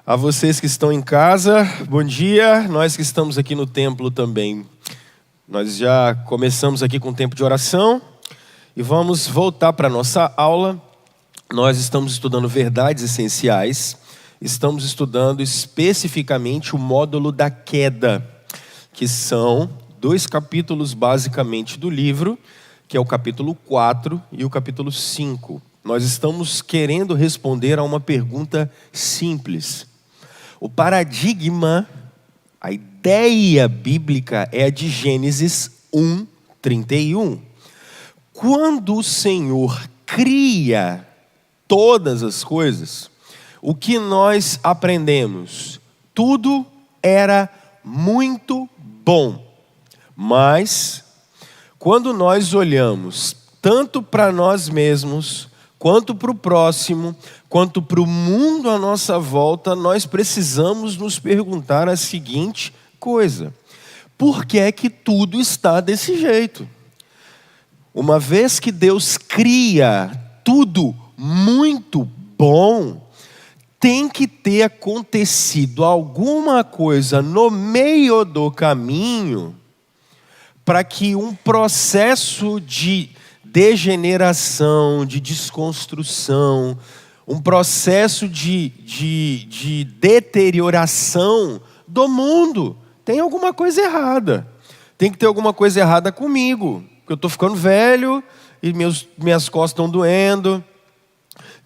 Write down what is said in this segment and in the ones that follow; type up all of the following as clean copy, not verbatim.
A vocês que estão em casa, bom dia. Nós que estamos aqui no templo também. Nós já começamos aqui com o tempo de oração e vamos voltar para a nossa aula. Nós estamos estudando verdades essenciais. Estamos estudando especificamente o módulo da queda, que são 2 capítulos basicamente do livro, que é o capítulo 4 e o capítulo 5. Nós estamos querendo responder a uma pergunta simples. O paradigma, a ideia bíblica é a de Gênesis 1:31. Quando o Senhor cria todas as coisas, o que nós aprendemos? Tudo era muito bom. Mas, quando nós olhamos tanto para nós mesmos, quanto para o próximo, quanto para o mundo à nossa volta, nós precisamos nos perguntar a seguinte coisa: por que é que tudo está desse jeito? Uma vez que Deus cria tudo muito bom, tem que ter acontecido alguma coisa no meio do caminho para que um processo de degeneração, de desconstrução, um processo de deterioração do mundo. Tem alguma coisa errada. Tem que ter alguma coisa errada comigo, porque eu estou ficando velho e minhas costas estão doendo.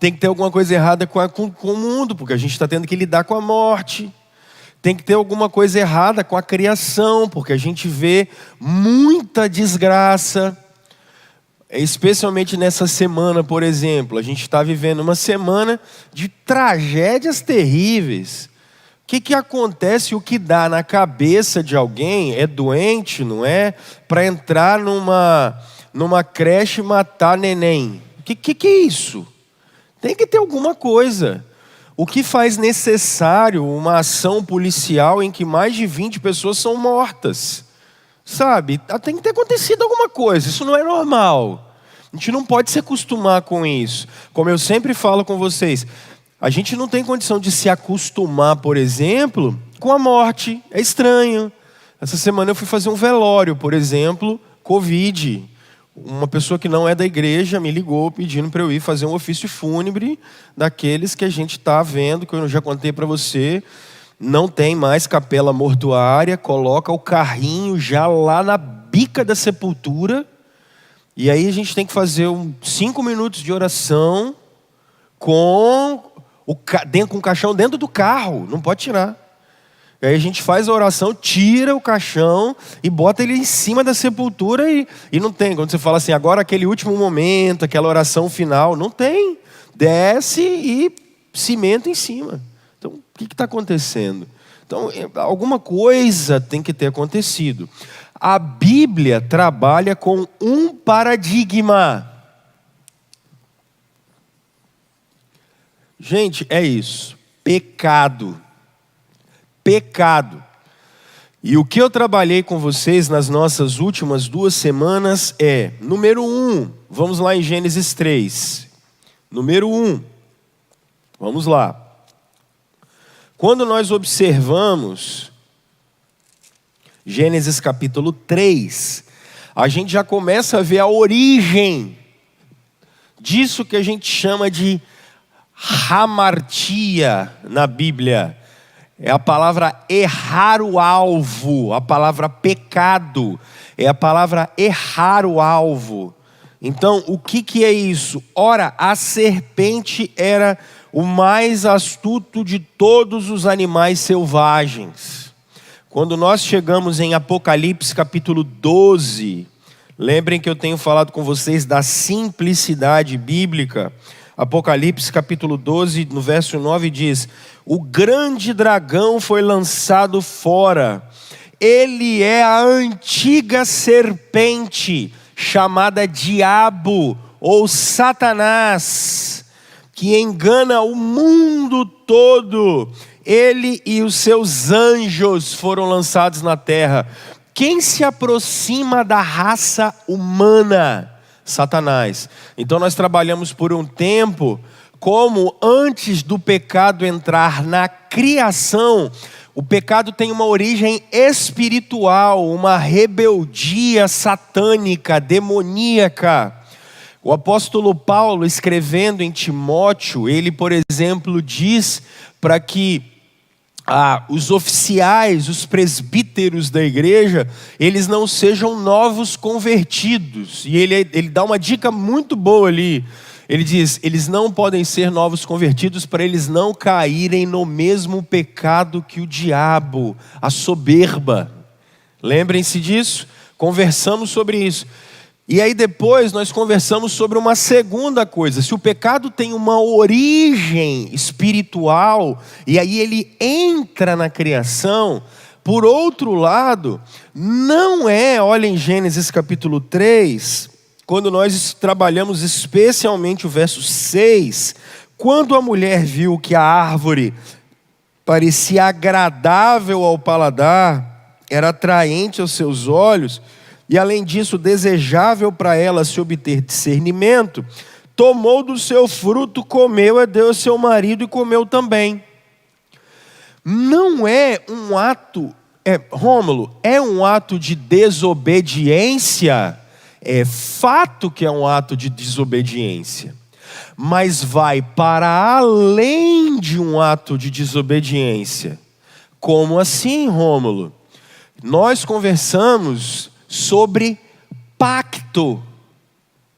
Tem que ter alguma coisa errada com o mundo, porque a gente está tendo que lidar com a morte. Tem que ter alguma coisa errada com a criação, porque a gente vê muita desgraça. Especialmente nessa semana, por exemplo, a gente está vivendo uma semana de tragédias terríveis. O que acontece, o que dá na cabeça de alguém é doente, não é? Para entrar numa creche e matar neném. O que é isso? Tem que ter alguma coisa. O que faz necessário uma ação policial em que mais de 20 pessoas são mortas? Sabe, tem que ter acontecido alguma coisa, isso não é normal. A gente não pode se acostumar com isso. Como eu sempre falo com vocês, a gente não tem condição de se acostumar, por exemplo, com a morte. É estranho. Essa semana eu fui fazer um velório, por exemplo, Covid. Uma pessoa que não é da igreja me ligou pedindo para eu ir fazer um ofício fúnebre daqueles que a gente está vendo, que eu já contei para você. Não tem mais capela mortuária, coloca o carrinho já lá na bica da sepultura. E aí a gente tem que fazer 5 minutos de oração com o caixão dentro do carro, não pode tirar. E aí a gente faz a oração, tira o caixão e bota ele em cima da sepultura e não tem. Quando você fala assim, agora aquele último momento, aquela oração final, não tem. Desce e cimento em cima. Então, o que está acontecendo? Então, alguma coisa tem que ter acontecido. A Bíblia trabalha com um paradigma. Gente, é isso. Pecado. Pecado. E o que eu trabalhei com vocês nas nossas últimas 2 semanas é, número 1, vamos lá em Gênesis 3. Número 1, vamos lá. Quando nós observamos Gênesis capítulo 3, a gente já começa a ver a origem disso que a gente chama de hamartia na Bíblia. É a palavra errar o alvo, a palavra pecado, é a palavra errar o alvo. Então, o que é isso? Ora, a serpente era o mais astuto de todos os animais selvagens. Quando nós chegamos em Apocalipse capítulo 12, lembrem que eu tenho falado com vocês da simplicidade bíblica. Apocalipse capítulo 12, no verso 9 diz: o grande dragão foi lançado fora. Ele é a antiga serpente, chamada Diabo ou Satanás, que engana o mundo todo. Ele e os seus anjos foram lançados na terra. Quem se aproxima da raça humana? Satanás. Então nós trabalhamos por um tempo como antes do pecado entrar na criação, o pecado tem uma origem espiritual, uma rebeldia satânica, demoníaca. O apóstolo Paulo, escrevendo em Timóteo, ele, por exemplo, diz para que os oficiais, os presbíteros da igreja, eles não sejam novos convertidos. E ele dá uma dica muito boa ali. Ele diz, eles não podem ser novos convertidos para eles não caírem no mesmo pecado que o diabo, a soberba. Lembrem-se disso? Conversamos sobre isso. E aí depois nós conversamos sobre uma segunda coisa. Se o pecado tem uma origem espiritual, e aí ele entra na criação, por outro lado, não é, olha em Gênesis capítulo 3, quando nós trabalhamos especialmente o verso 6, quando a mulher viu que a árvore parecia agradável ao paladar, era atraente aos seus olhos, e além disso desejável para ela se obter discernimento, tomou do seu fruto, comeu, deu ao seu marido e comeu também. Não é um ato, Rômulo, é um ato de desobediência? É fato que é um ato de desobediência, mas vai para além de um ato de desobediência. Como assim, Rômulo? Nós conversamos sobre pacto.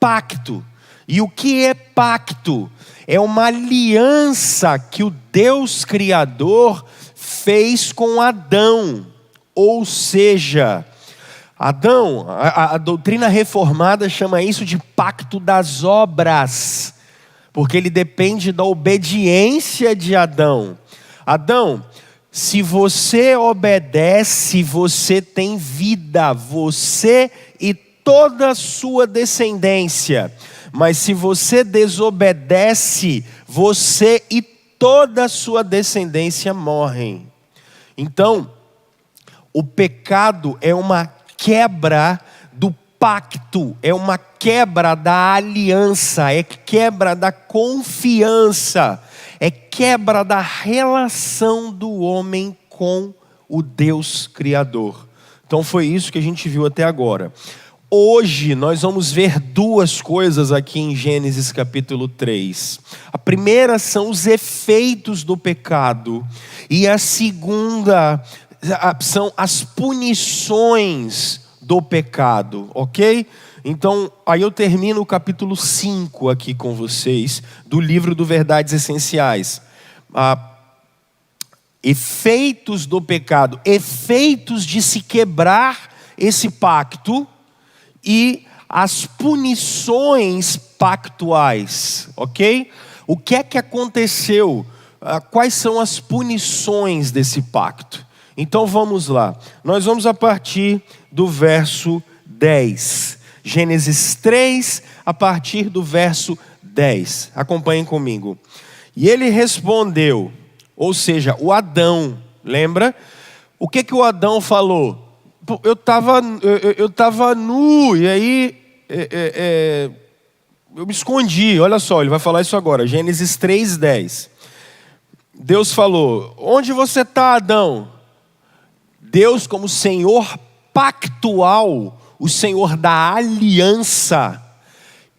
Pacto. E o que é pacto? É uma aliança que o Deus Criador fez com Adão. Ou seja, Adão, a doutrina reformada chama isso de pacto das obras, porque ele depende da obediência de Adão. Adão, se você obedece, você tem vida, você e toda a sua descendência. Mas se você desobedece, você e toda a sua descendência morrem. Então, o pecado é uma quebra do pacto, é uma quebra da aliança, é quebra da confiança, é quebra da relação do homem com o Deus Criador. Então foi isso que a gente viu até agora. Hoje nós vamos ver duas coisas aqui em Gênesis capítulo 3. A primeira são os efeitos do pecado, e a segunda são as punições do pecado, ok? Então, aí eu termino o capítulo 5 aqui com vocês, do livro do Verdades Essenciais. Efeitos do pecado, efeitos de se quebrar esse pacto e as punições pactuais, ok? O que é que aconteceu? Quais são as punições desse pacto? Então vamos lá, nós vamos a partir do verso 10. Gênesis 3, a partir do verso 10. Acompanhem comigo. E ele respondeu, ou seja, o Adão, lembra? O que o Adão falou? Eu estava nu, e aí eu me escondi. Olha só, ele vai falar isso agora. Gênesis 3, 10. Deus falou, onde você está, Adão? Deus, como Senhor pactual, o Senhor da aliança,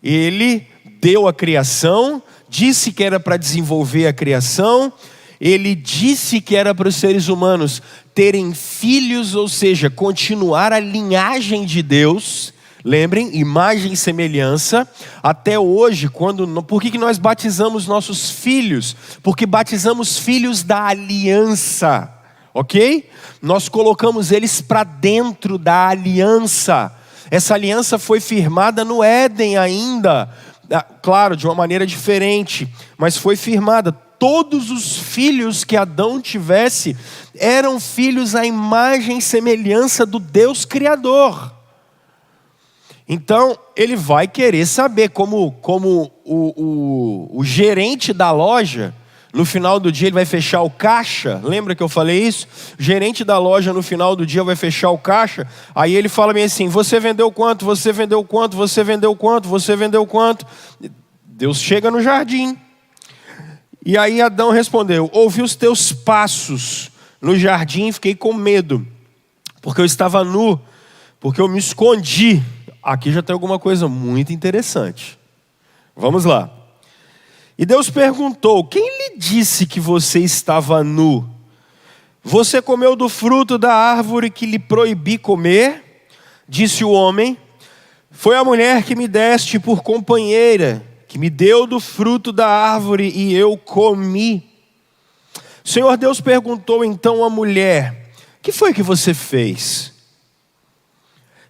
ele deu a criação, disse que era para desenvolver a criação, ele disse que era para os seres humanos terem filhos, ou seja, continuar a linhagem de Deus. Lembrem, imagem e semelhança. Até hoje, por que nós batizamos nossos filhos? Porque batizamos filhos da aliança, ok? Nós colocamos eles para dentro da aliança. Essa aliança foi firmada no Éden ainda, claro, de uma maneira diferente, mas foi firmada. Todos os filhos que Adão tivesse eram filhos à imagem e semelhança do Deus Criador. Então, ele vai querer saber, como o gerente da loja, no final do dia ele vai fechar o caixa. Lembra que eu falei isso? O gerente da loja no final do dia vai fechar o caixa. Aí ele fala bem assim, você vendeu quanto? Você vendeu quanto? Você vendeu quanto? Você vendeu quanto? Deus chega no jardim. E aí Adão respondeu: ouvi os teus passos no jardim e fiquei com medo, porque eu estava nu, porque eu me escondi. Aqui já tem alguma coisa muito interessante. Vamos lá. E Deus perguntou: quem lhe disse que você estava nu? Você comeu do fruto da árvore que lhe proibi comer? Disse o homem: foi a mulher que me deste por companheira, que me deu do fruto da árvore e eu comi. O Senhor Deus perguntou então à mulher: que foi que você fez?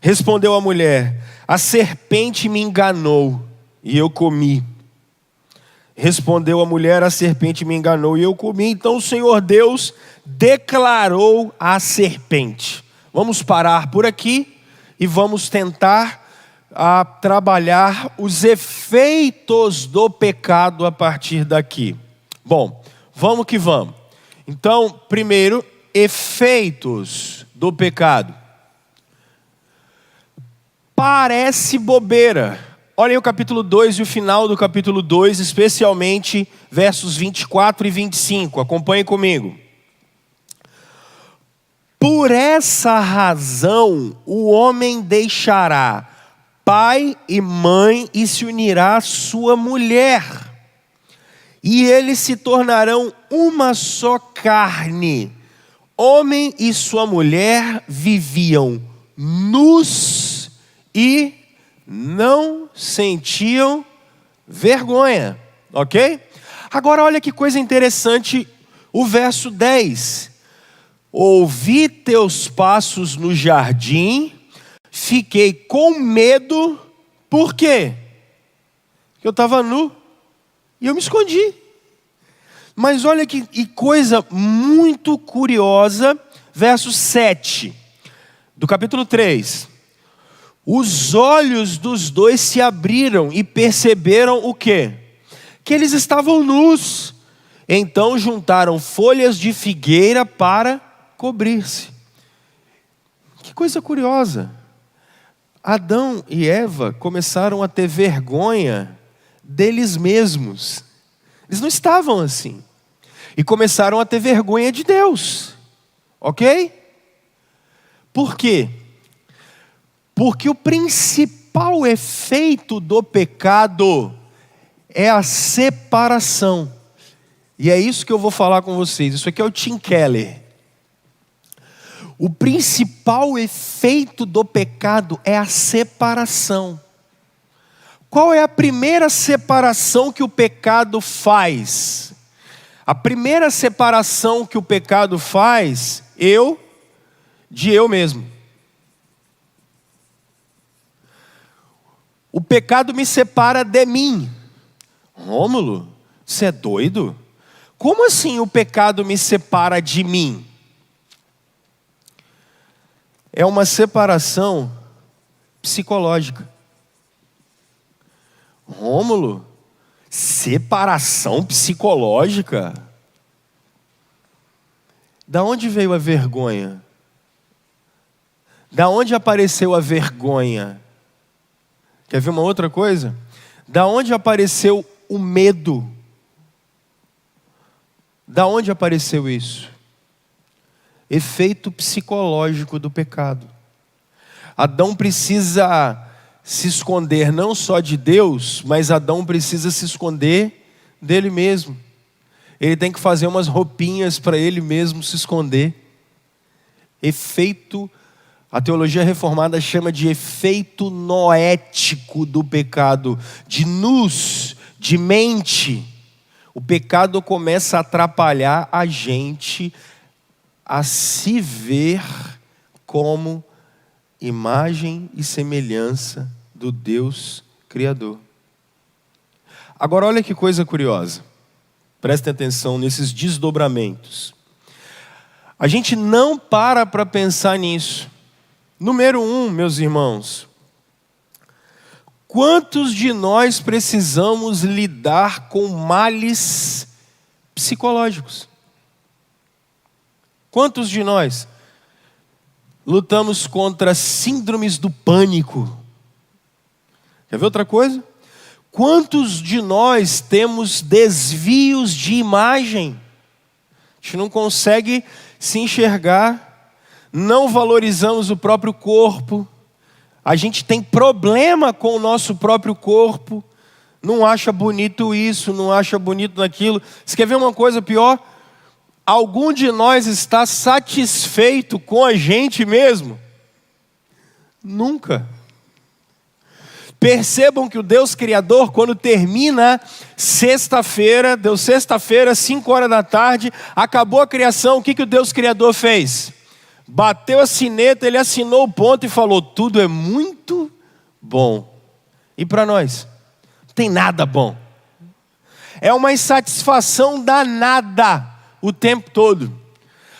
Respondeu a mulher: a serpente me enganou e eu comi. Respondeu a mulher: a serpente me enganou e eu comi. Então o Senhor Deus declarou à serpente. Vamos parar por aqui e vamos tentar trabalhar os efeitos do pecado a partir daqui. Bom, vamos que vamos. Então, primeiro, efeitos do pecado. Parece bobeira. Olhem o capítulo 2 e o final do capítulo 2, especialmente versos 24 e 25. Acompanhem comigo. Por essa razão, o homem deixará pai e mãe e se unirá à sua mulher, e eles se tornarão uma só carne. Homem e sua mulher viviam nus e não sentiam vergonha, ok? Agora olha que coisa interessante, o verso 10. Ouvi teus passos no jardim, fiquei com medo. Por quê? Porque eu estava nu e eu me escondi. Mas olha que coisa muito curiosa, verso 7 do capítulo 3. Os olhos dos dois se abriram e perceberam o quê? Que eles estavam nus. Então juntaram folhas de figueira para cobrir-se. Que coisa curiosa. Adão e Eva começaram a ter vergonha deles mesmos. Eles não estavam assim. E começaram a ter vergonha de Deus. Ok? Por quê? Porque o principal efeito do pecado é a separação. E é isso que eu vou falar com vocês. Isso aqui é o Tim Keller. O principal efeito do pecado é a separação. Qual é a primeira separação que o pecado faz? A primeira separação que o pecado faz, de eu mesmo. O pecado me separa de mim. Rômulo, você é doido? Como assim o pecado me separa de mim? É uma separação psicológica. Rômulo, separação psicológica? Da onde veio a vergonha? Da onde apareceu a vergonha? Quer ver uma outra coisa? Da onde apareceu o medo? Da onde apareceu isso? Efeito psicológico do pecado. Adão precisa se esconder não só de Deus, mas Adão precisa se esconder dele mesmo. Ele tem que fazer umas roupinhas para ele mesmo se esconder. Efeito, a teologia reformada chama de efeito noético do pecado, de nus, de mente. O pecado começa a atrapalhar a gente a se ver como imagem e semelhança do Deus Criador. Agora olha que coisa curiosa. Prestem atenção nesses desdobramentos. A gente não para pensar nisso. Número 1, meus irmãos. Quantos de nós precisamos lidar com males psicológicos? Quantos de nós lutamos contra síndromes do pânico? Quer ver outra coisa? Quantos de nós temos desvios de imagem? A gente não consegue se enxergar, não valorizamos o próprio corpo, a gente tem problema com o nosso próprio corpo, não acha bonito isso, não acha bonito aquilo. Você quer ver uma coisa pior? Algum de nós está satisfeito com a gente mesmo? Nunca. Percebam que o Deus Criador, quando termina sexta-feira, deu sexta-feira, 5 horas da tarde, acabou a criação, o que o Deus Criador fez? Bateu a sineta, ele assinou o ponto e falou: tudo é muito bom. E para nós? Não tem nada bom. É uma insatisfação danada o tempo todo.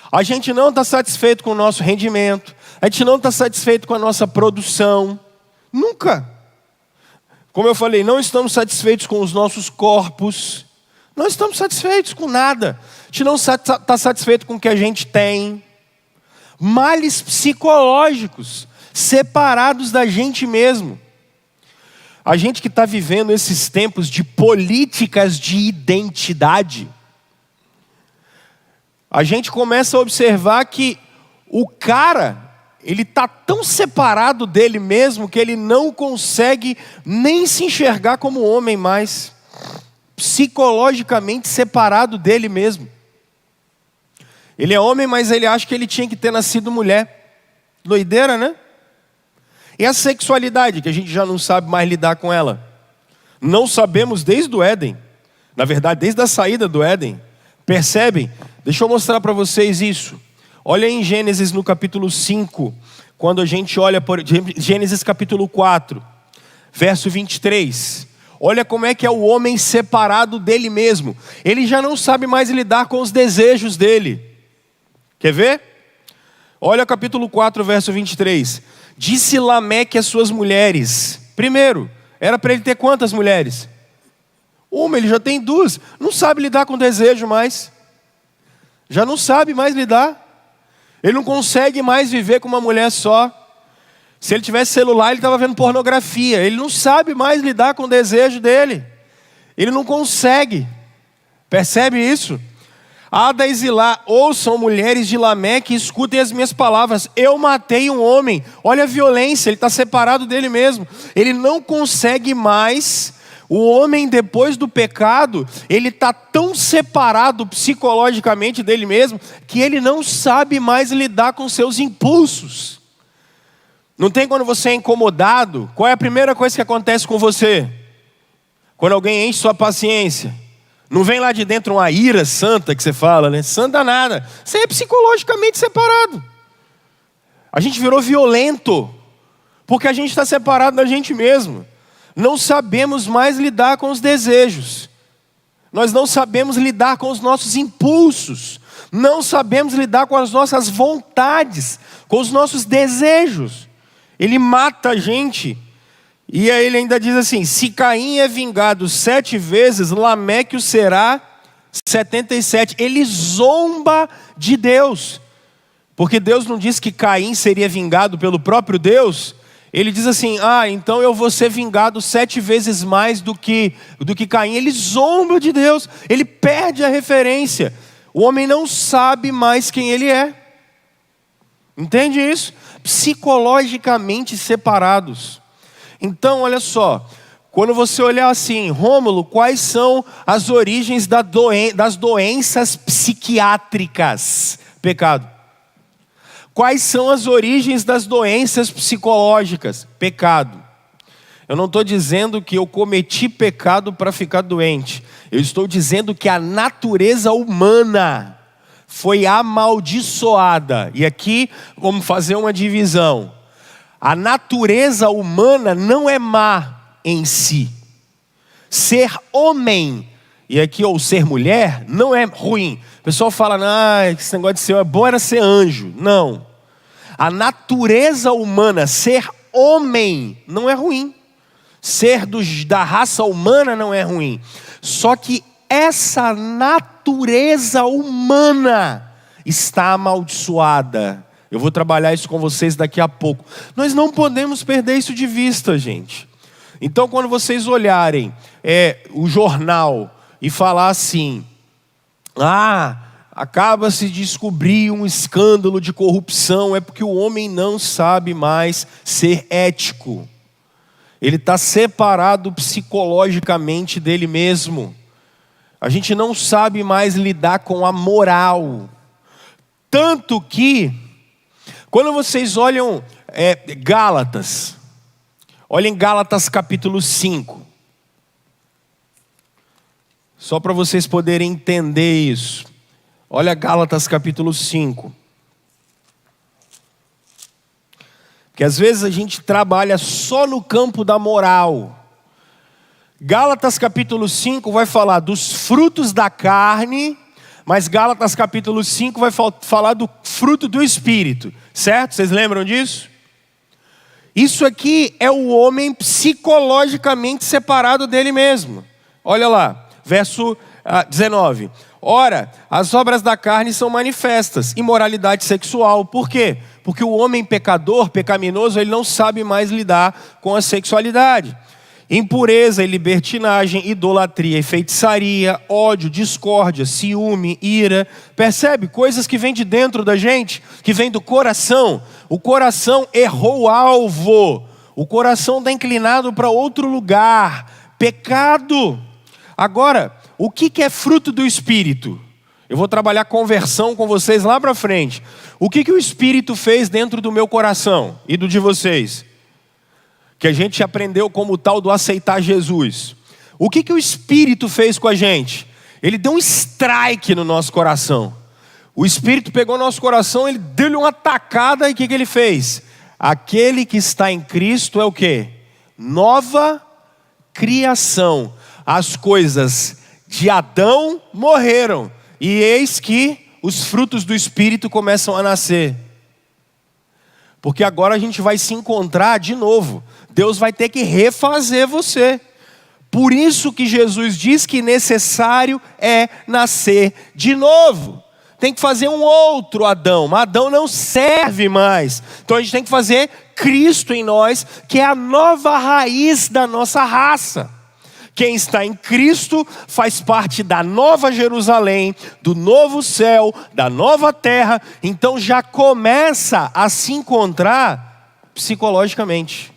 A gente não está satisfeito com o nosso rendimento, a gente não está satisfeito com a nossa produção, nunca. Como eu falei, não estamos satisfeitos com os nossos corpos, não estamos satisfeitos com nada, a gente não está satisfeito com o que a gente tem. Males psicológicos, separados da gente mesmo. A gente que está vivendo esses tempos de políticas de identidade, a gente começa a observar que o cara, ele está tão separado dele mesmo que ele não consegue nem se enxergar como homem mais. Psicologicamente separado dele mesmo. Ele é homem, mas ele acha que ele tinha que ter nascido mulher. Doideira, né? E a sexualidade, que a gente já não sabe mais lidar com ela. Não sabemos desde o Éden. Na verdade, desde a saída do Éden. Percebem? Deixa eu mostrar para vocês isso. Olha em Gênesis no capítulo 5, quando a gente olha por Gênesis capítulo 4, verso 23. Olha como é que é o homem separado dele mesmo. Ele já não sabe mais lidar com os desejos dele. Quer ver? Olha capítulo 4, verso 23. Disse Lameque às suas mulheres. Primeiro, era para ele ter quantas mulheres? Uma, ele já tem 2. Não sabe lidar com desejo mais. Já não sabe mais lidar. Ele não consegue mais viver com uma mulher só. Se ele tivesse celular, ele estava vendo pornografia. Ele não sabe mais lidar com o desejo dele. Ele não consegue. Percebe isso? Ada e Zilá, ouçam mulheres de Lameque e escutem as minhas palavras. Eu matei um homem. Olha a violência, ele está separado dele mesmo. Ele não consegue mais. O homem, depois do pecado, ele está tão separado psicologicamente dele mesmo, que ele não sabe mais lidar com seus impulsos. Não tem quando você é incomodado? Qual é a primeira coisa que acontece com você? Quando alguém enche sua paciência. Não vem lá de dentro uma ira santa que você fala, né? Santa nada. Você é psicologicamente separado. A gente virou violento, porque a gente está separado da gente mesmo. Não sabemos mais lidar com os desejos. Nós não sabemos lidar com os nossos impulsos. Não sabemos lidar com as nossas vontades, com os nossos desejos. Ele mata a gente. E aí ele ainda diz assim: se Caim é vingado 7 vezes, Lameque o será 77. Ele zomba de Deus. Porque Deus não disse que Caim seria vingado pelo próprio Deus. Ele diz assim: então eu vou ser vingado 7 vezes mais do que Caim. Ele zomba de Deus. Ele perde a referência. O homem não sabe mais quem ele é. Entende isso? Psicologicamente separados. Então, olha só, quando você olhar assim, Rômulo, quais são as origens das doenças psiquiátricas? Pecado. Quais são as origens das doenças psicológicas? Pecado. Eu não estou dizendo que eu cometi pecado para ficar doente. Eu estou dizendo que a natureza humana foi amaldiçoada. E aqui vamos fazer uma divisão. A natureza humana não é má em si. Ser homem, e aqui ou ser mulher, não é ruim. O pessoal fala, esse negócio de ser é bom era ser anjo. Não. A natureza humana, ser homem, não é ruim. Ser da raça humana não é ruim. Só que essa natureza humana está amaldiçoada. Eu vou trabalhar isso com vocês daqui a pouco. Nós não podemos perder isso de vista, gente. Então, quando vocês olharem o jornal e falar assim, acaba-se de descobrir um escândalo de corrupção, é porque o homem não sabe mais ser ético. Ele está separado psicologicamente dele mesmo. A gente não sabe mais lidar com a moral. Tanto que, quando vocês olham Gálatas, olhem Gálatas capítulo 5. Só para vocês poderem entender isso. Olha Gálatas capítulo 5. Porque às vezes a gente trabalha só no campo da moral. Gálatas capítulo 5 vai falar dos frutos da carne, mas Gálatas capítulo 5 vai falar do fruto do Espírito. Certo? Vocês lembram disso? Isso aqui é o homem psicologicamente separado dele mesmo. Olha lá, verso 19. Ora, as obras da carne são manifestas, imoralidade sexual. Por quê? Porque o homem pecador, pecaminoso, ele não sabe mais lidar com a sexualidade. Impureza e libertinagem, idolatria e feitiçaria, ódio, discórdia, ciúme, ira. Percebe? Coisas que vêm de dentro da gente, que vêm do coração. O coração errou o alvo. O coração está inclinado para outro lugar. Pecado. Agora, o que é fruto do Espírito? Eu vou trabalhar conversão com vocês lá para frente. O que o Espírito fez dentro do meu coração e do de vocês? Que a gente aprendeu como tal do aceitar Jesus. O que o Espírito fez com a gente? Ele deu um strike no nosso coração. O Espírito pegou nosso coração, ele deu-lhe uma tacada e o que ele fez? Aquele que está em Cristo é o quê? Nova criação. As coisas de Adão morreram. E eis que os frutos do Espírito começam a nascer. Porque agora a gente vai se encontrar de novo. Deus vai ter que refazer você. Por isso que Jesus diz que necessário é nascer de novo. Tem que fazer um outro Adão. Adão não serve mais. Então a gente tem que fazer Cristo em nós, que é a nova raiz da nossa raça. Quem está em Cristo faz parte da nova Jerusalém, do novo céu, da nova terra. Então já começa a se encontrar psicologicamente.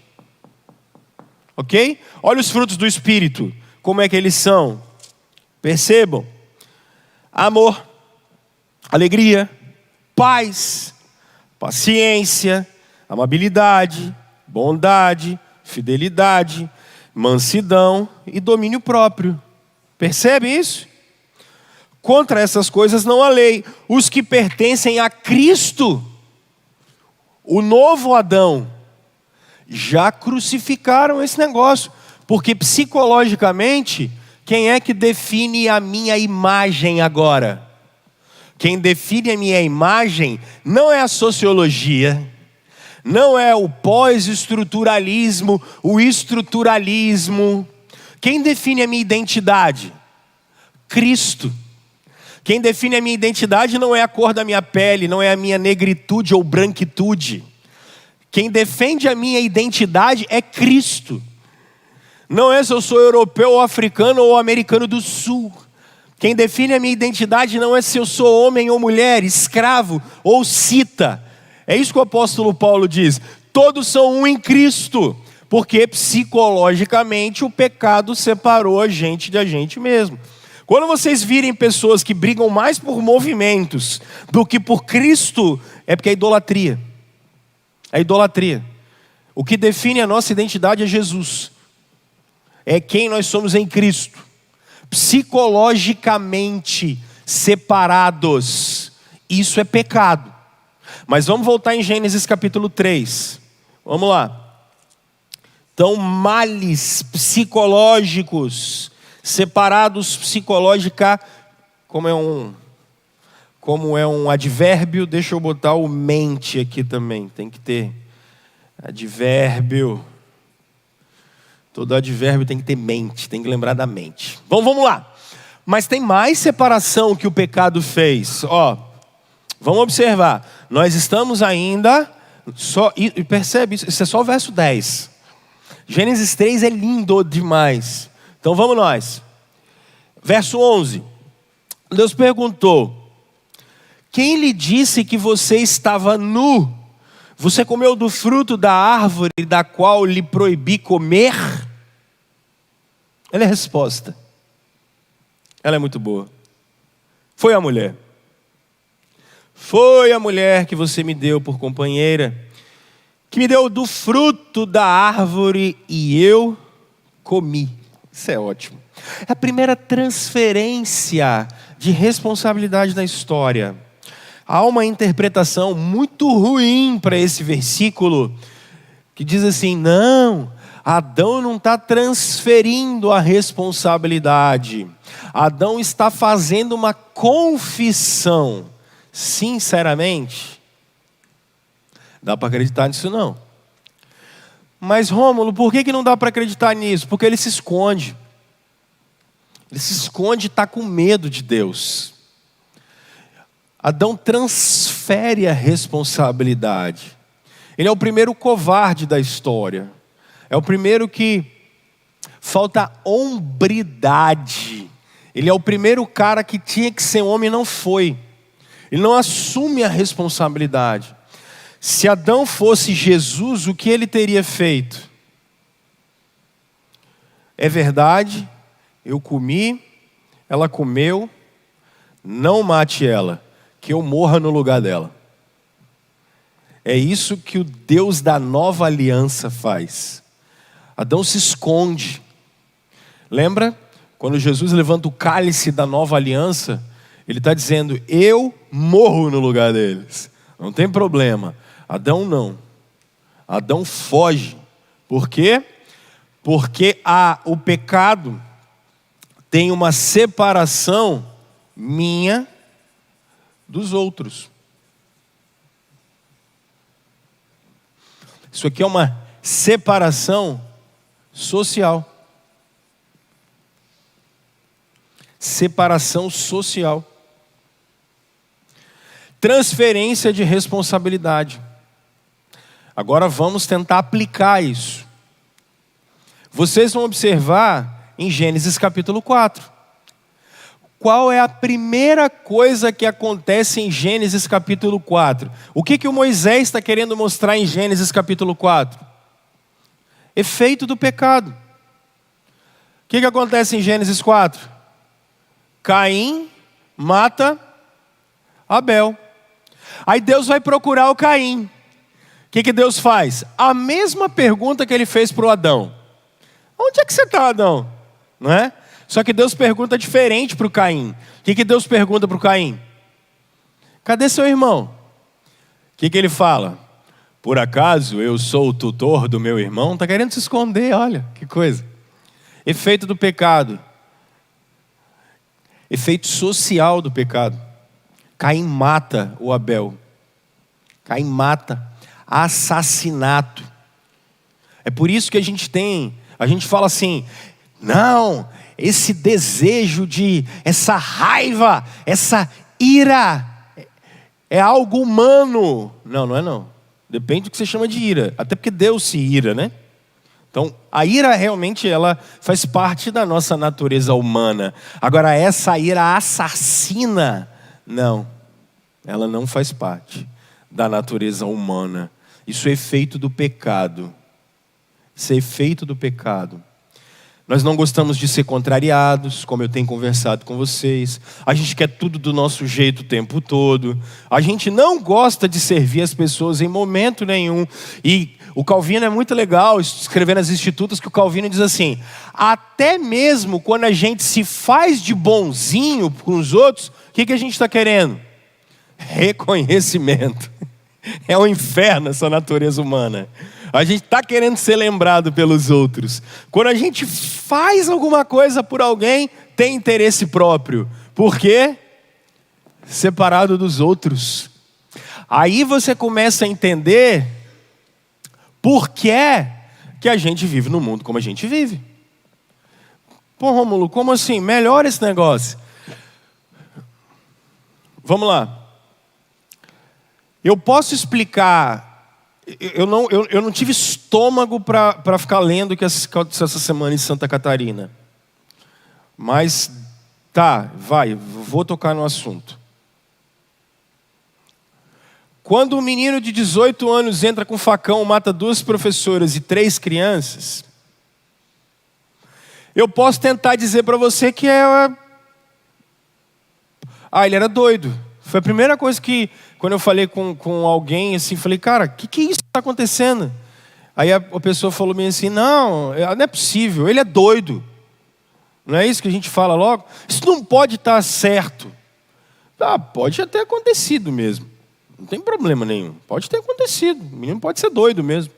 Ok? Olha os frutos do Espírito. Como é que eles são? Percebam. Amor, alegria, paz, paciência, amabilidade, bondade, fidelidade, mansidão e domínio próprio. Percebe isso? Contra essas coisas não há lei. Os que pertencem a Cristo, o novo Adão, já crucificaram esse negócio. Porque psicologicamente, quem é que define a minha imagem agora? Quem define a minha imagem não é a sociologia, não é o pós-estruturalismo, o estruturalismo. Quem define a minha identidade? Cristo. Quem define a minha identidade não é a cor da minha pele, não é a minha negritude ou branquitude. Quem defende a minha identidade é Cristo. Não é se eu sou europeu ou africano ou americano do sul. Quem define a minha identidade não é se eu sou homem ou mulher, escravo ou cita. É isso que o apóstolo Paulo diz. Todos são um em Cristo. Porque psicologicamente o pecado separou a gente de a gente mesmo. Quando vocês virem pessoas que brigam mais por movimentos do que por Cristo, é porque é idolatria. É idolatria. O que define a nossa identidade é Jesus. É quem nós somos em Cristo. Psicologicamente separados. Isso é pecado. Mas vamos voltar em Gênesis capítulo 3. Vamos lá. Então, males psicológicos, separados psicológica, como é um advérbio, deixa eu botar o mente aqui também. Tem que ter advérbio. Todo advérbio tem que ter mente, tem que lembrar da mente. Bom, vamos lá. Mas tem mais separação que o pecado fez. Vamos observar. Nós estamos ainda só, e percebe isso? Isso é só o verso 10. Gênesis 3 é lindo demais. Então vamos nós. Verso 11. Deus perguntou: quem lhe disse que você estava nu? Você comeu do fruto da árvore da qual lhe proibi comer? Olha a resposta. Ela é muito boa. Foi a mulher. Foi a mulher que você me deu por companheira, que me deu do fruto da árvore e eu comi. Isso é ótimo. É a primeira transferência de responsabilidade na história. Há uma interpretação muito ruim para esse versículo, que diz assim: não, Adão não está transferindo a responsabilidade. Adão está fazendo uma confissão. Sinceramente, dá para acreditar nisso não. Mas Rômulo, por que não dá para acreditar nisso? Porque ele se esconde. Ele se esconde e está com medo de Deus. Adão transfere a responsabilidade. Ele é o primeiro covarde da história. É o primeiro que falta hombridade. Ele é o primeiro cara que tinha que ser homem e não foi. Ele não assume a responsabilidade. Se Adão fosse Jesus, o que ele teria feito? É verdade, eu comi, ela comeu, não mate ela, que eu morra no lugar dela. É isso que o Deus da nova aliança faz. Adão se esconde. Lembra? Quando Jesus levanta o cálice da nova aliança, ele está dizendo: eu morro no lugar deles. Não tem problema. Adão não. Adão foge. Por quê? Porque o pecado tem uma separação minha dos outros. Isso aqui é uma separação social. Separação social. Transferência de responsabilidade. Agora vamos tentar aplicar isso. Vocês vão observar em Gênesis capítulo 4. Qual é a primeira coisa que acontece em Gênesis capítulo 4? O que o Moisés está querendo mostrar em Gênesis capítulo 4? Efeito do pecado. O que acontece em Gênesis 4? Caim mata Abel. Aí Deus vai procurar o Caim. O que Deus faz? A mesma pergunta que ele fez para o Adão. Onde é que você está, Adão? Não é? Só que Deus pergunta diferente para o Caim. O que Deus pergunta para o Caim? Cadê seu irmão? O que ele fala? Por acaso eu sou o tutor do meu irmão? Está querendo se esconder, olha que coisa. Efeito do pecado. Efeito social do pecado. Caim mata o Abel. Caim mata. Assassinato. É por isso que a gente fala assim: não, esse desejo essa raiva, essa ira, é algo humano. Não, não é não. Depende do que você chama de ira. Até porque Deus se ira, né? Então, a ira realmente ela faz parte da nossa natureza humana. Agora, essa ira assassina, não. Ela não faz parte da natureza humana. Isso é efeito do pecado. Isso é efeito do pecado. Nós não gostamos de ser contrariados, como eu tenho conversado com vocês. A gente quer tudo do nosso jeito o tempo todo. A gente não gosta de servir as pessoas em momento nenhum. E o Calvino é muito legal, escrevendo nas Institutas, que o Calvino diz assim: até mesmo quando a gente se faz de bonzinho com os outros, o que a gente está querendo? Reconhecimento. É um inferno essa natureza humana. A gente está querendo ser lembrado pelos outros. Quando a gente faz alguma coisa por alguém, tem interesse próprio. Por quê? Separado dos outros. Aí você começa a entender por que a gente vive no mundo como a gente vive. Pô, Rômulo, como assim? Melhora esse negócio. Vamos lá. Eu posso explicar Eu não tive estômago para ficar lendo o que aconteceu essa semana em Santa Catarina. Mas, vou tocar no assunto. Quando um menino de 18 anos entra com facão, mata 2 professoras e 3 crianças, eu posso tentar dizer para você que ele era doido. Foi a primeira coisa que, quando eu falei com alguém, assim, falei, cara, o que é isso que está acontecendo? Aí a pessoa falou assim, não é possível, ele é doido. Não é isso que a gente fala logo? Isso não pode estar certo. Pode até ter acontecido mesmo. Não tem problema nenhum. Pode ter acontecido. O menino pode ser doido mesmo.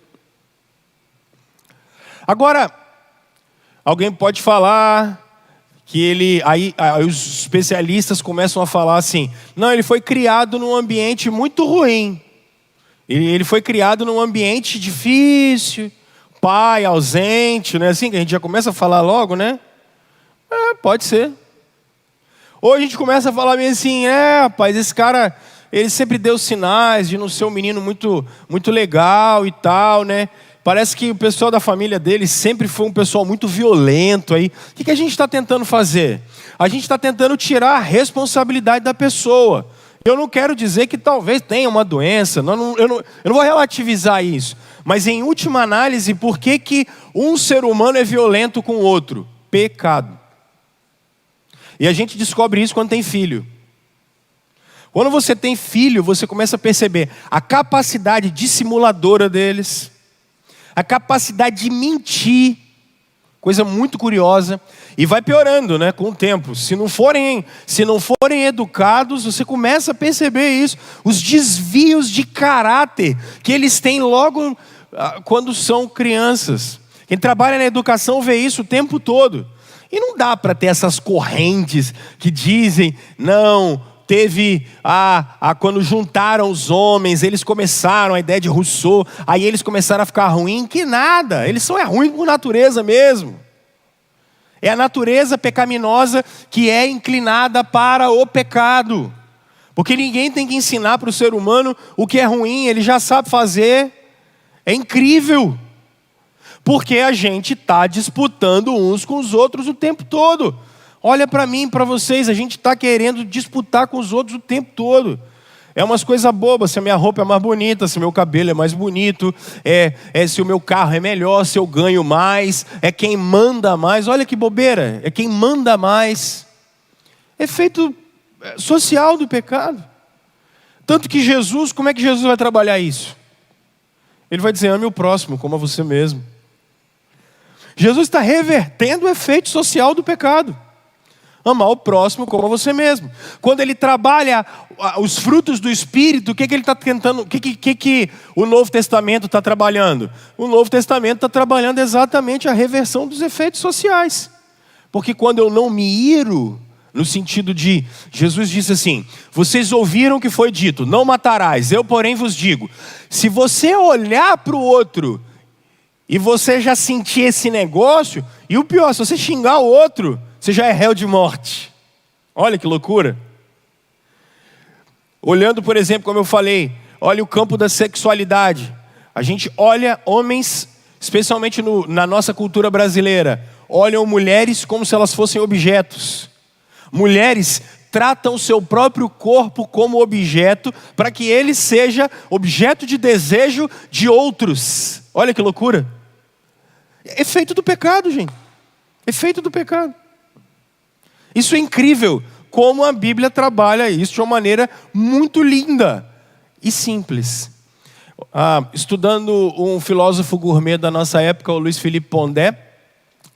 Agora, alguém pode falar que aí os especialistas começam a falar assim, não, ele foi criado num ambiente muito ruim. Ele foi criado num ambiente difícil, pai ausente, não é assim que a gente já começa a falar logo, né? Pode ser. Ou a gente começa a falar bem assim, rapaz, esse cara, ele sempre deu sinais de não ser um menino muito, muito legal e tal, né? Parece que o pessoal da família dele sempre foi um pessoal muito violento aí. O que a gente está tentando fazer? A gente está tentando tirar a responsabilidade da pessoa. Eu não quero dizer que talvez tenha uma doença, eu não vou relativizar isso. Mas em última análise, por que um ser humano é violento com o outro? Pecado. E a gente descobre isso quando tem filho. Quando você tem filho, você começa a perceber a capacidade dissimuladora deles, a capacidade de mentir, coisa muito curiosa, e vai piorando, né, com o tempo. Se não forem educados, você começa a perceber isso, os desvios de caráter que eles têm logo quando são crianças. Quem trabalha na educação vê isso o tempo todo. E não dá para ter essas correntes que dizem, não, teve quando juntaram os homens, eles começaram a ideia de Rousseau, aí eles começaram a ficar ruim, que nada, eles são ruins por natureza mesmo. É a natureza pecaminosa que é inclinada para o pecado. Porque ninguém tem que ensinar para o ser humano o que é ruim, ele já sabe fazer. É incrível. Porque a gente está disputando uns com os outros o tempo todo. Olha para mim, para vocês, a gente está querendo disputar com os outros o tempo todo. É umas coisas bobas, se a minha roupa é mais bonita, se o meu cabelo é mais bonito, se o meu carro é melhor, se eu ganho mais, é quem manda mais. Olha que bobeira, é quem manda mais. Efeito social do pecado. Tanto que Jesus, como é que Jesus vai trabalhar isso? Ele vai dizer, ame o próximo como a você mesmo. Jesus está revertendo o efeito social do pecado. Amar o próximo como a você mesmo. Quando ele trabalha os frutos do Espírito, o que ele está tentando, o que o Novo Testamento está trabalhando? O Novo Testamento está trabalhando exatamente a reversão dos efeitos sociais. Porque quando eu não me iro, no sentido de, Jesus disse assim, vocês ouviram o que foi dito, não matarás, eu porém vos digo, se você olhar para o outro e você já sentir esse negócio, e o pior, se você xingar o outro, você já é réu de morte. Olha que loucura. Olhando, por exemplo, como eu falei, olha o campo da sexualidade. A gente olha homens, especialmente na nossa cultura brasileira, olham mulheres como se elas fossem objetos. Mulheres tratam o seu próprio corpo como objeto, para que ele seja objeto de desejo de outros. Olha que loucura. Efeito do pecado, gente. Efeito do pecado. Isso é incrível, como a Bíblia trabalha isso de uma maneira muito linda e simples. Estudando um filósofo gourmet da nossa época, o Luiz Felipe Pondé,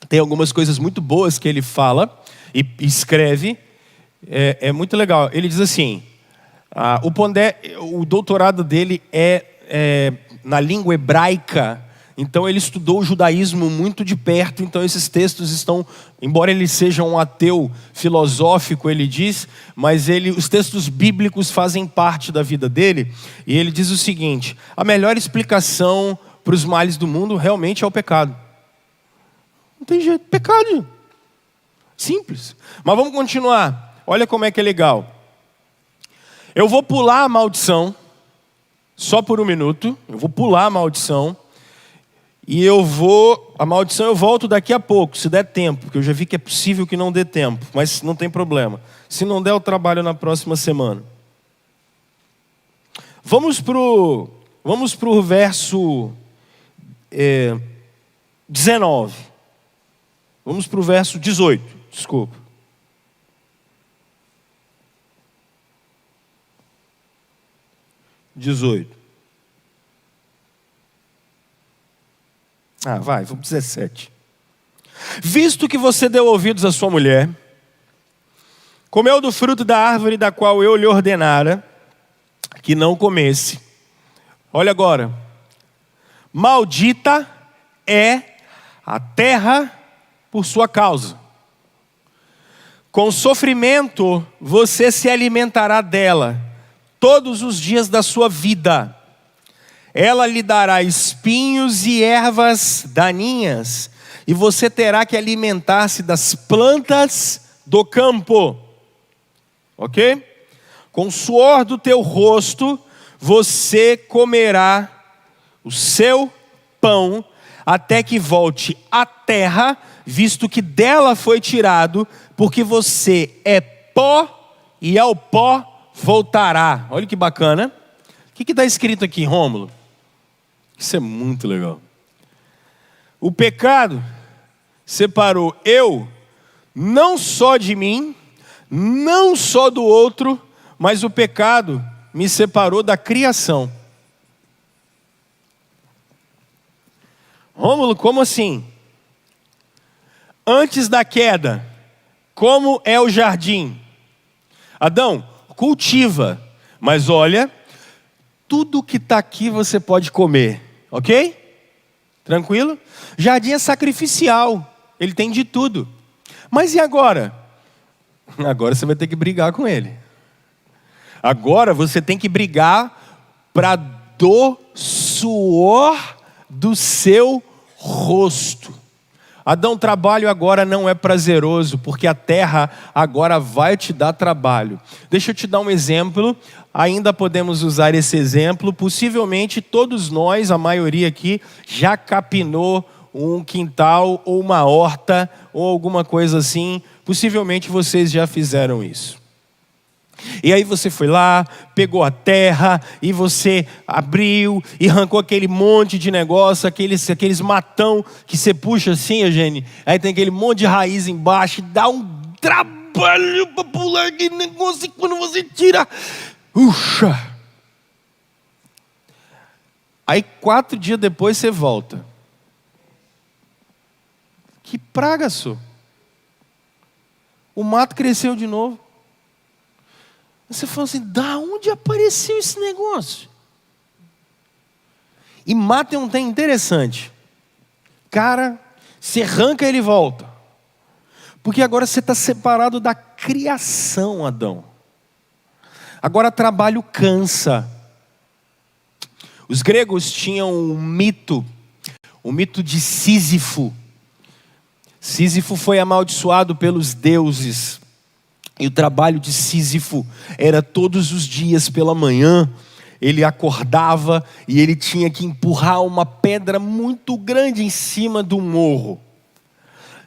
tem algumas coisas muito boas que ele fala e escreve, é muito legal. Ele diz assim, o Pondé, o doutorado dele é na língua hebraica. Então ele estudou o judaísmo muito de perto, então esses textos estão, embora ele seja um ateu filosófico, ele diz, mas os textos bíblicos fazem parte da vida dele, e ele diz o seguinte, a melhor explicação para os males do mundo realmente é o pecado. Não tem jeito, pecado. Simples. Mas vamos continuar, olha como é que é legal. Eu vou pular a maldição, só por um minuto. Eu vou pular a maldição. E a maldição eu volto daqui a pouco, se der tempo. Porque eu já vi que é possível que não dê tempo. Mas não tem problema. Se não der, eu trabalho na próxima semana. Vamos pro verso 19. Vamos pro verso 18. Desculpa. Vamos 17. Visto que você deu ouvidos à sua mulher, comeu do fruto da árvore da qual eu lhe ordenara que não comesse. Olha agora. Maldita é a terra por sua causa. Com sofrimento você se alimentará dela todos os dias da sua vida. Ela lhe dará espinhos e ervas daninhas, e você terá que alimentar-se das plantas do campo. Ok? Com o suor do teu rosto você comerá o seu pão, até que volte à terra, visto que dela foi tirado, porque você é pó e ao pó voltará. Olha que bacana. O que está escrito aqui, Rômulo? Isso é muito legal. O pecado separou eu, não só de mim, não só do outro, mas o pecado me separou da criação. Rômulo, como assim? Antes da queda, como é o jardim? Adão, cultiva, mas olha, tudo que está aqui você pode comer, ok? Tranquilo? Jardim é sacrificial, ele tem de tudo. Mas e agora? Agora você vai ter que brigar com ele. Agora você tem que brigar para do suor do seu rosto. Adão, trabalho agora não é prazeroso, porque a terra agora vai te dar trabalho. Deixa eu te dar um exemplo, ainda podemos usar esse exemplo. Possivelmente todos nós, a maioria aqui, já capinou um quintal ou uma horta ou alguma coisa assim. Possivelmente vocês já fizeram isso. E aí você foi lá, pegou a terra e você abriu e arrancou aquele monte de negócio, aqueles matão que você puxa assim, Eugênio. Aí tem aquele monte de raiz embaixo, dá um trabalho para pular aquele negócio e quando você tira, uxa. Aí 4 dias depois você volta. Que praga, só. O mato cresceu de novo. Você fala assim, da onde apareceu esse negócio? E mato é um trem interessante. Cara, você arranca e ele volta. Porque agora você está separado da criação, Adão. Agora trabalho cansa. Os gregos tinham um mito de Sísifo. Sísifo foi amaldiçoado pelos deuses. E o trabalho de Sísifo era todos os dias pela manhã. Ele acordava e ele tinha que empurrar uma pedra muito grande em cima do morro.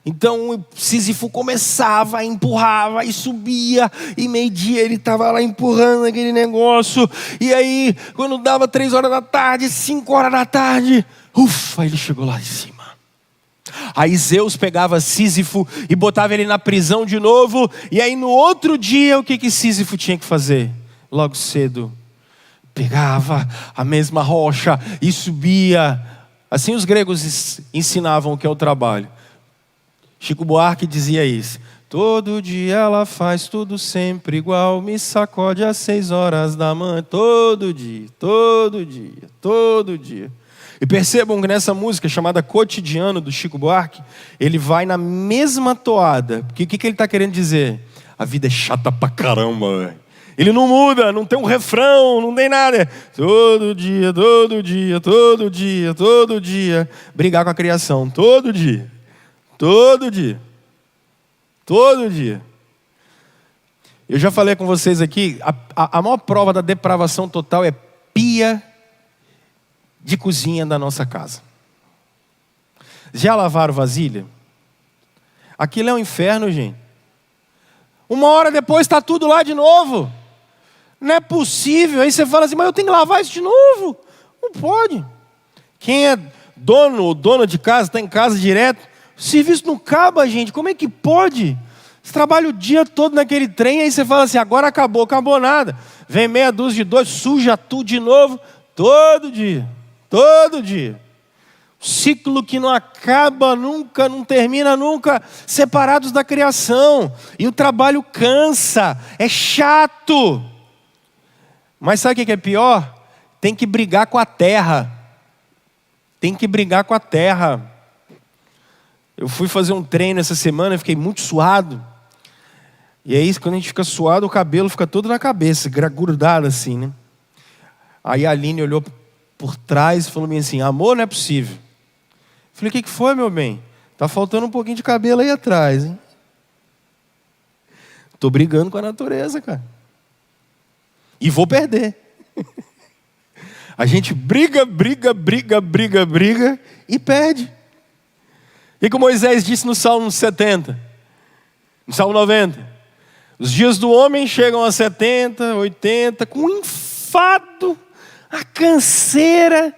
Então Sísifo começava, empurrava e subia. E meio-dia ele estava lá empurrando aquele negócio. E aí quando dava 3 horas da tarde, 5 horas da tarde, ufa, ele chegou lá em cima. Aí Zeus pegava Sísifo e botava ele na prisão de novo. E aí no outro dia o que Sísifo tinha que fazer? Logo cedo pegava a mesma rocha e subia. Assim os gregos ensinavam o que é o trabalho. Chico Buarque dizia isso. Todo dia ela faz tudo sempre igual, me sacode às 6 horas da manhã. Todo dia, todo dia, todo dia. E percebam que nessa música chamada Cotidiano, do Chico Buarque, ele vai na mesma toada. Porque o que ele está querendo dizer? A vida é chata pra caramba, velho. Ele não muda, não tem um refrão, não tem nada. Todo dia, todo dia, todo dia, todo dia. Brigar com a criação, todo dia. Todo dia. Todo dia. Eu já falei com vocês aqui, a maior prova da depravação total é pia de cozinha da nossa casa. Já lavaram vasilha? Aquilo é um inferno, gente. Uma hora depois está tudo lá de novo. Não é possível. Aí você fala assim, mas eu tenho que lavar isso de novo. Não pode. Quem é dono ou dona de casa, está em casa direto, o serviço não acaba, gente. Como é que pode? Você trabalha o dia todo naquele trem, aí você fala assim, agora acabou, acabou nada. Vem meia dúzia de dois, suja tudo de novo, todo dia. Todo dia. Ciclo que não acaba nunca, não termina nunca, separados da criação. E o trabalho cansa, é chato. Mas sabe o que é pior? Tem que brigar com a terra. Tem que brigar com a terra. Eu fui fazer um treino essa semana, fiquei muito suado. E aí, quando a gente fica suado, o cabelo fica todo na cabeça, grudado assim, né? Aí a Aline olhou por trás e falou assim, amor, não é possível. Falei, o que foi, meu bem? Tá faltando um pouquinho de cabelo aí atrás, hein? Tô brigando com a natureza, cara. E vou perder. A gente briga e perde. E como Moisés disse no Salmo 70, no Salmo 90, os dias do homem chegam a 70, 80, com um enfado, a canseira.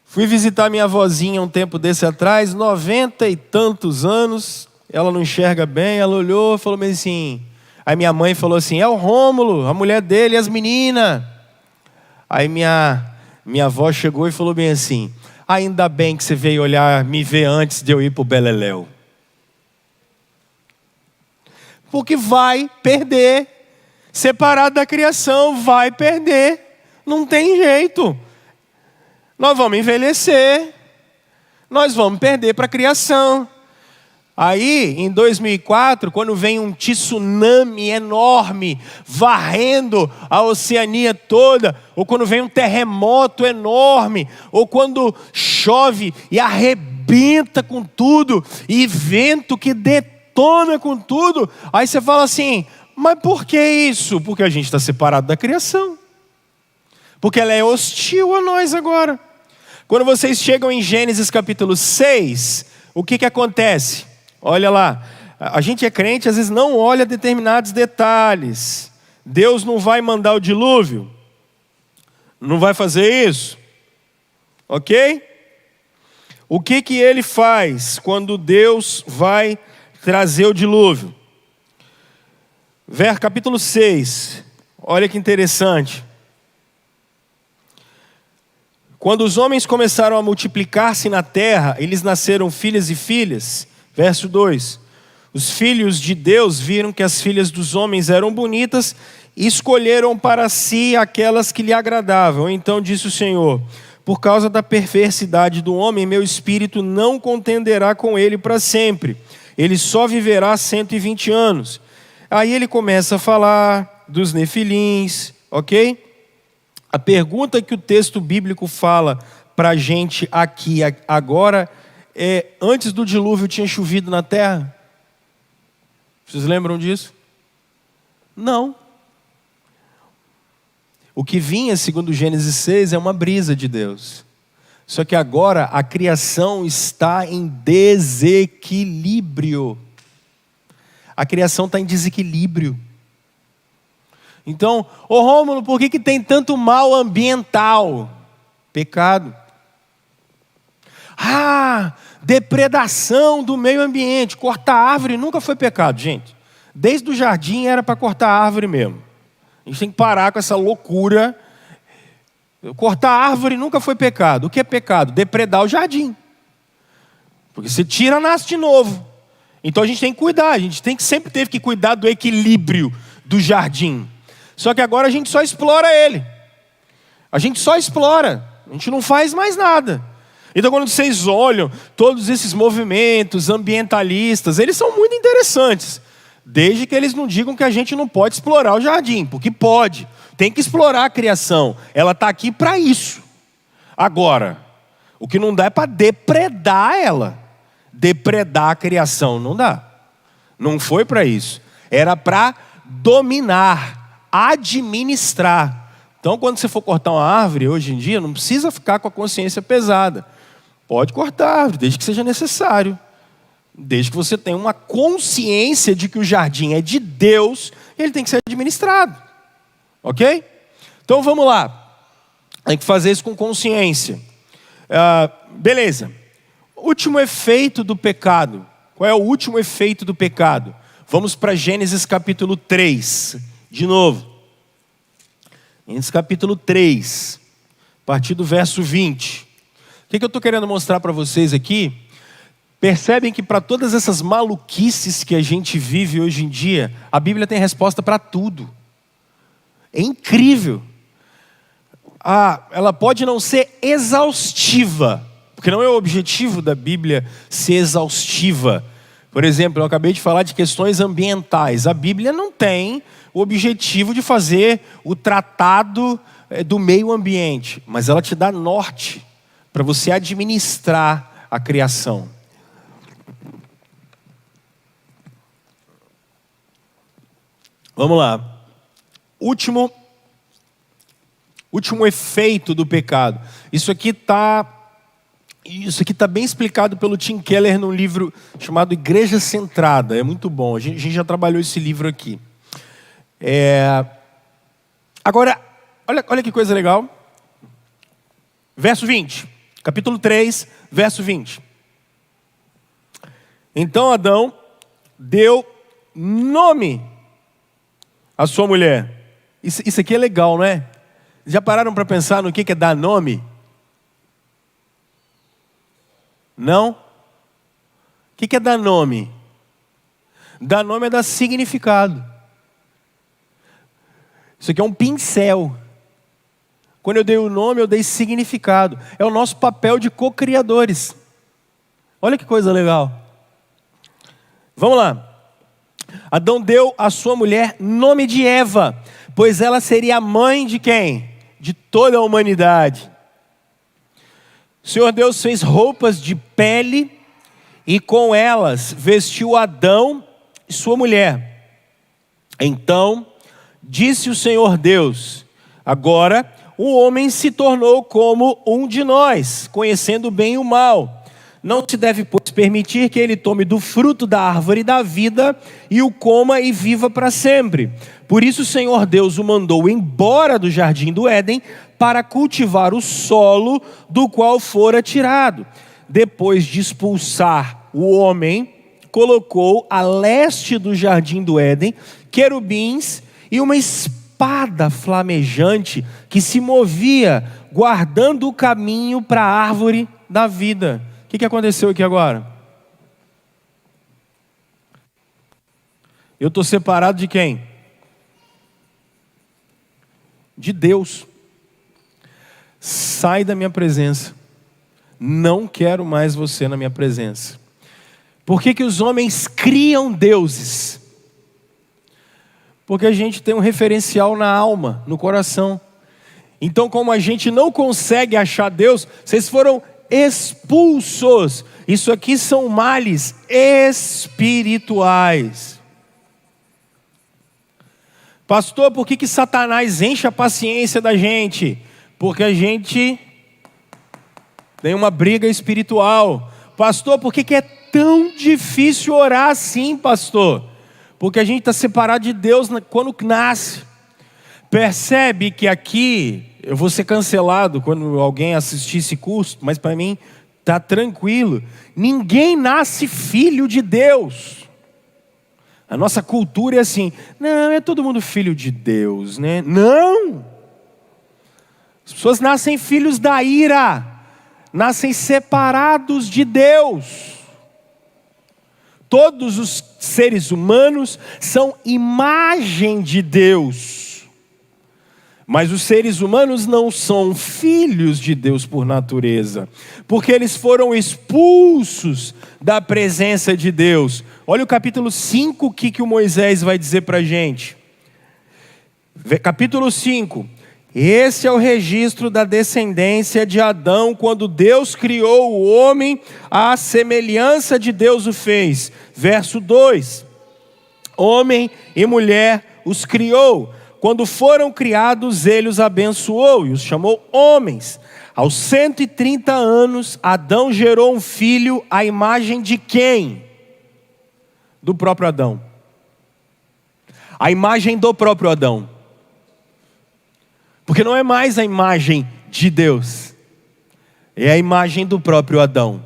Fui visitar minha avózinha um tempo desse atrás, 90 e tantos anos, ela não enxerga bem, ela olhou e falou assim, aí minha mãe falou assim, é o Rômulo, a mulher dele e as meninas. Aí minha avó chegou e falou bem assim, ainda bem que você veio me ver antes de eu ir para o Beleléu. Porque vai perder, separado da criação, vai perder, não tem jeito. Nós vamos envelhecer, nós vamos perder para a criação. Aí, em 2004, quando vem um tsunami enorme, varrendo a Oceania toda, ou quando vem um terremoto enorme, ou quando chove e arrebenta com tudo, e vento que detona com tudo, aí você fala assim, mas por que isso? Porque a gente está separado da criação. Porque ela é hostil a nós agora. Quando vocês chegam em Gênesis capítulo 6, o que acontece? Olha lá, a gente é crente, às vezes não olha determinados detalhes. Deus não vai mandar o dilúvio? Não vai fazer isso? Ok? O que ele faz quando Deus vai trazer o dilúvio? Capítulo 6, olha que interessante. Quando os homens começaram a multiplicar-se na terra, eles nasceram filhas e filhas. Verso 2. Os filhos de Deus viram que as filhas dos homens eram bonitas e escolheram para si aquelas que lhe agradavam. Então disse o Senhor, por causa da perversidade do homem, meu espírito não contenderá com ele para sempre. Ele só viverá 120 anos. Aí ele começa a falar dos nefilins, ok? A pergunta que o texto bíblico fala para a gente aqui agora é, antes do dilúvio tinha chovido na terra? Vocês lembram disso? Não. O que vinha, segundo Gênesis 6, é uma brisa de Deus. Só que agora a criação está em desequilíbrio. A criação está em desequilíbrio. Então, ô Rômulo, por que tem tanto mal ambiental? Pecado. Depredação do meio ambiente. Cortar árvore nunca foi pecado, gente. Desde o jardim era para cortar árvore mesmo. A gente tem que parar com essa loucura. Cortar árvore nunca foi pecado. O que é pecado? Depredar o jardim. Porque se tira, nasce de novo. Então a gente tem que cuidar. A gente sempre teve que cuidar do equilíbrio do jardim. Só que agora a gente só explora ele. A gente só explora. A gente não faz mais nada. Então quando vocês olham todos esses movimentos ambientalistas, eles são muito interessantes. Desde que eles não digam que a gente não pode explorar o jardim. Porque pode. Tem que explorar a criação. Ela está aqui para isso. Agora, o que não dá é para depredar ela. Depredar a criação não dá. Não foi para isso. Era para dominar, administrar, Então, quando você for cortar uma árvore, hoje em dia, não precisa ficar com a consciência pesada. Pode cortar a árvore, desde que seja necessário. Desde que você tenha uma consciência de que o jardim é de Deus, e ele tem que ser administrado. Ok? Então, vamos lá. Tem que fazer isso com consciência. Beleza. Último efeito do pecado. Qual é o último efeito do pecado? Vamos para Gênesis capítulo 3. De novo. Gênesis capítulo 3. A partir do verso 20. O que eu estou querendo mostrar para vocês aqui? Percebem que para todas essas maluquices que a gente vive hoje em dia, a Bíblia tem resposta para tudo. É incrível. Ela pode não ser exaustiva, porque não é o objetivo da Bíblia ser exaustiva. Por exemplo, eu acabei de falar de questões ambientais. A Bíblia não tem o objetivo de fazer o tratado do meio ambiente, mas ela te dá norte para você administrar a criação. Vamos lá. Último efeito do pecado. Isso aqui está bem explicado pelo Tim Keller num livro chamado Igreja Centrada. É muito bom. A gente já trabalhou esse livro aqui. Agora, olha que coisa legal. Verso 20. Capítulo 3, verso 20. Então Adão deu nome à sua mulher. Isso aqui é legal, não é? Já pararam para pensar no que é dar nome? Não? O que é dar nome? Dar nome é dar significado. Isso aqui é um pincel. Quando eu dei o nome, eu dei significado. É o nosso papel de co-criadores. Olha que coisa legal. Vamos lá. Adão deu à sua mulher nome de Eva, pois ela seria a mãe de quem? De toda a humanidade. O Senhor Deus fez roupas de pele e com elas vestiu Adão e sua mulher. Então disse o Senhor Deus: agora o homem se tornou como um de nós, conhecendo o bem e o mal. Não se deve, pois, permitir que ele tome do fruto da árvore da vida e o coma e viva para sempre. Por isso o Senhor Deus o mandou embora do jardim do Éden para cultivar o solo do qual fora tirado. Depois de expulsar o homem, colocou a leste do jardim do Éden querubins e uma espada flamejante que se movia, guardando o caminho para a árvore da vida. O que aconteceu aqui agora? Eu estou separado de quem? De Deus. Sai da minha presença. Não quero mais você na minha presença. Por que os homens criam deuses? Porque a gente tem um referencial na alma, no coração. Então, como a gente não consegue achar Deus, vocês foram expulsos. Isso aqui são males espirituais. Pastor, por que Satanás enche a paciência da gente? Porque a gente tem uma briga espiritual. Pastor, por que é tão difícil orar assim, pastor? Porque a gente está separado de Deus quando nasce. Percebe que aqui, eu vou ser cancelado quando alguém assistir esse curso, mas para mim está tranquilo. Ninguém nasce filho de Deus. A nossa cultura é assim, não, é todo mundo filho de Deus, né? Não! As pessoas nascem filhos da ira, nascem separados de Deus. Todos os seres humanos são imagem de Deus. Mas os seres humanos não são filhos de Deus por natureza, porque eles foram expulsos da presença de Deus. Olha o capítulo 5, o que o Moisés vai dizer para a gente. Capítulo 5. Esse é o registro da descendência de Adão, quando Deus criou o homem, à semelhança de Deus o fez. Verso 2. Homem e mulher os criou. quando foram criados, ele os abençoou e os chamou homens. Aos 130 anos, Adão gerou um filho à imagem de quem? Do próprio Adão. A imagem do próprio Adão. Porque não é mais a imagem de Deus, é a imagem do próprio Adão.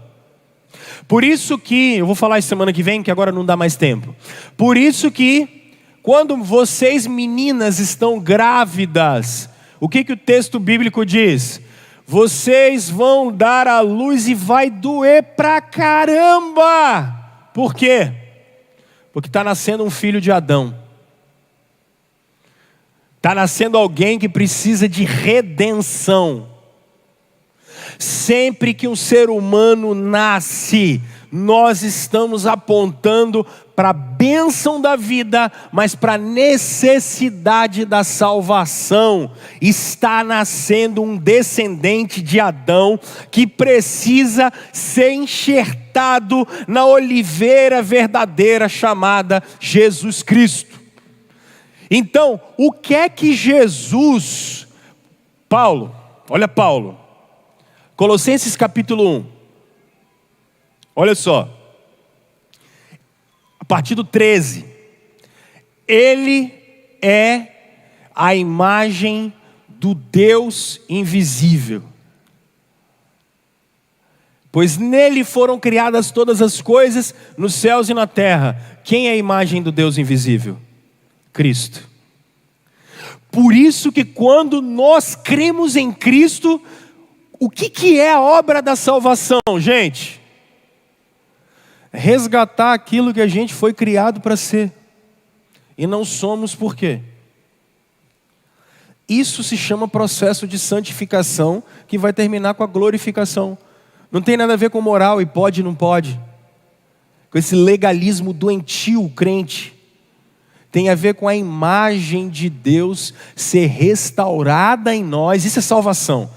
Por isso que, eu vou falar isso semana que vem, que agora não dá mais tempo. Por isso que, quando vocês meninas estão grávidas, o que o texto bíblico diz? Vocês vão dar à luz e vai doer pra caramba. Por quê? Porque está nascendo um filho de Adão. Está nascendo alguém que precisa de redenção. Sempre que um ser humano nasce, nós estamos apontando para a bênção da vida, mas para a necessidade da salvação. Está nascendo um descendente de Adão que precisa ser enxertado na oliveira verdadeira chamada Jesus Cristo. Então, o que é que Jesus, olha Paulo, Colossenses capítulo 1, olha só, a partir do 13, ele é a imagem do Deus invisível, pois nele foram criadas todas as coisas nos céus e na terra. Quem é a imagem do Deus invisível? Cristo. Por isso que quando nós cremos em Cristo, o que é a obra da salvação, gente? Resgatar aquilo que a gente foi criado para ser. E não somos por quê? Isso se chama processo de santificação, que vai terminar com a glorificação. Não tem nada a ver com moral e pode e não pode. Com esse legalismo doentio crente. Tem a ver com a imagem de Deus ser restaurada em nós. Isso é salvação.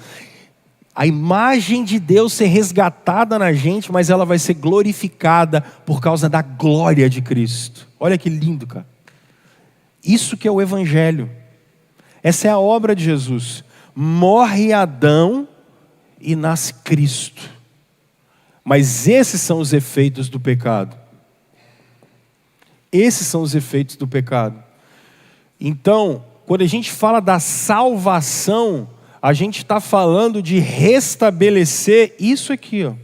A imagem de Deus ser resgatada na gente, mas ela vai ser glorificada por causa da glória de Cristo. Olha que lindo, cara. Isso que é o Evangelho. Essa é a obra de Jesus. Morre Adão e nasce Cristo. Mas esses são os efeitos do pecado. Esses são os efeitos do pecado. Então, quando a gente fala da salvação, a gente está falando de restabelecer isso aqui, ó.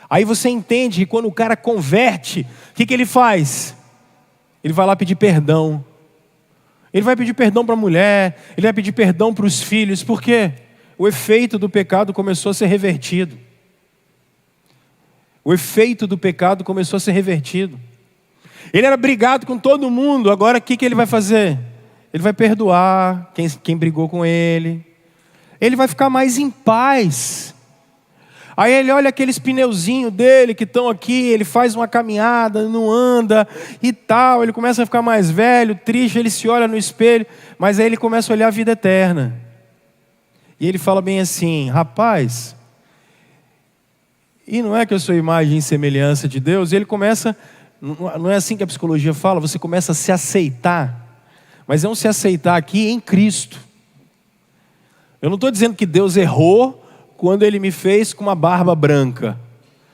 Aí você entende que quando o cara converte, o que ele faz? Ele vai lá pedir perdão. Ele vai pedir perdão para a mulher, ele vai pedir perdão para os filhos. Por quê? O efeito do pecado começou a ser revertido. O efeito do pecado começou a ser revertido. Ele era brigado com todo mundo, agora o que ele vai fazer? Ele vai perdoar quem brigou com ele. Ele vai ficar mais em paz. Aí ele olha aqueles pneuzinhos dele que estão aqui, ele faz uma caminhada, não anda e tal. Ele começa a ficar mais velho, triste, ele se olha no espelho, mas aí ele começa a olhar a vida eterna. E ele fala bem assim: rapaz, e não é que eu sou imagem e semelhança de Deus? E ele começa, não é assim que a psicologia fala, você começa a se aceitar. Mas é um se aceitar aqui em Cristo. Eu não estou dizendo que Deus errou quando Ele me fez com uma barba branca.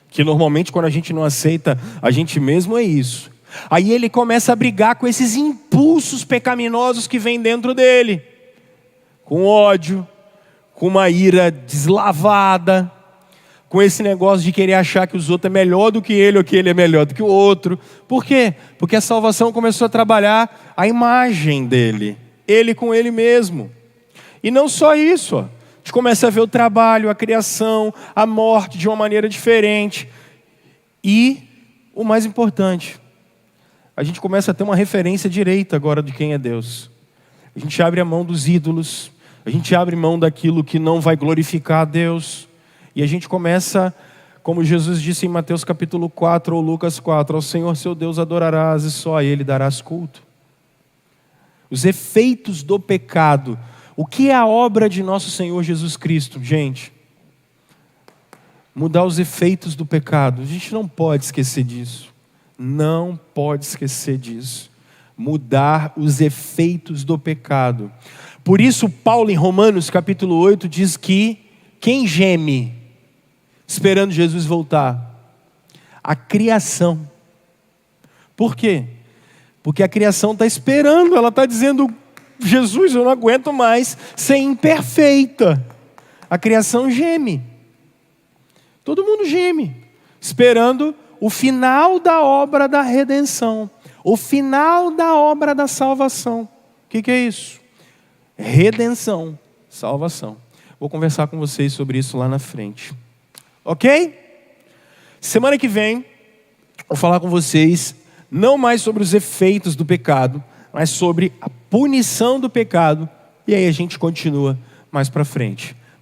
Que normalmente quando a gente não aceita a gente mesmo é isso. Aí ele começa a brigar com esses impulsos pecaminosos que vêm dentro dele. Com ódio, com uma ira deslavada, com esse negócio de querer achar que os outros é melhor do que ele ou que ele é melhor do que o outro. Por quê? Porque a salvação começou a trabalhar a imagem dele, ele com ele mesmo. E não só isso, ó. A gente começa a ver o trabalho, a criação, a morte de uma maneira diferente. E o mais importante, a gente começa a ter uma referência direita agora de quem é Deus. A gente abre a mão dos ídolos, a gente abre mão daquilo que não vai glorificar a Deus. E a gente começa, como Jesus disse em Mateus capítulo 4 ou Lucas 4, ao Senhor seu Deus adorarás e só a Ele darás culto. Os efeitos do pecado. O que é a obra de nosso Senhor Jesus Cristo, gente? Mudar os efeitos do pecado. A gente não pode esquecer disso. Não pode esquecer disso. mudar os efeitos do pecado. Por isso, Paulo, em Romanos capítulo 8, diz que quem geme, esperando Jesus voltar? A criação. Por quê? Porque a criação está esperando, ela está dizendo, Jesus, eu não aguento mais ser imperfeita. A criação geme. Todo mundo geme, esperando o final da obra da redenção, o final da obra da salvação. O que é isso? Redenção, salvação. Vou conversar com vocês sobre isso lá na frente. Ok? Semana que vem, vou falar com vocês não mais sobre os efeitos do pecado, mas sobre a punição do pecado. E aí a gente continua mais para frente.